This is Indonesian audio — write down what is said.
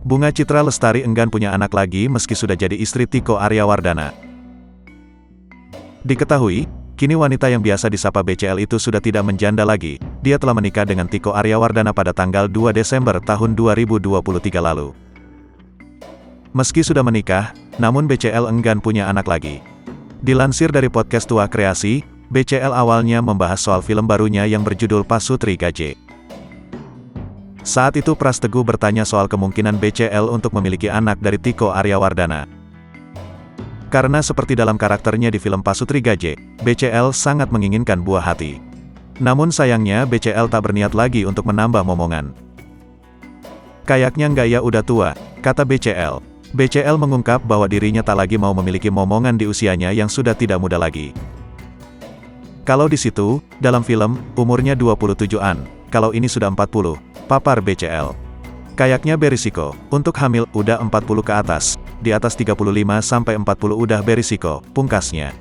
Bunga Citra Lestari enggan punya anak lagi meski sudah jadi istri Tiko Aryawardana. Diketahui, kini wanita yang biasa disapa BCL itu sudah tidak menjanda lagi. Dia telah menikah dengan Tiko Aryawardana pada tanggal 2 Desember tahun 2023 lalu. Meski sudah menikah, namun BCL enggan punya anak lagi. Dilansir dari podcast Tua Kreasi, BCL awalnya membahas soal film barunya yang berjudul Pasutri Gaje. Saat itu Pras Teguh bertanya soal kemungkinan BCL untuk memiliki anak dari Tiko Aryawardana. Karena seperti dalam karakternya di film Pasutri Gaje, BCL sangat menginginkan buah hati. Namun sayangnya BCL tak berniat lagi untuk menambah momongan. Kayaknya nggak ya udah tua, kata BCL. BCL mengungkap bahwa dirinya tak lagi mau memiliki momongan di usianya yang sudah tidak muda lagi. Kalau di situ, dalam film, umurnya 27-an, kalau ini sudah 40, papar BCL. Kayaknya berisiko, untuk hamil, udah 40 ke atas, di atas 35-40 udah berisiko, pungkasnya.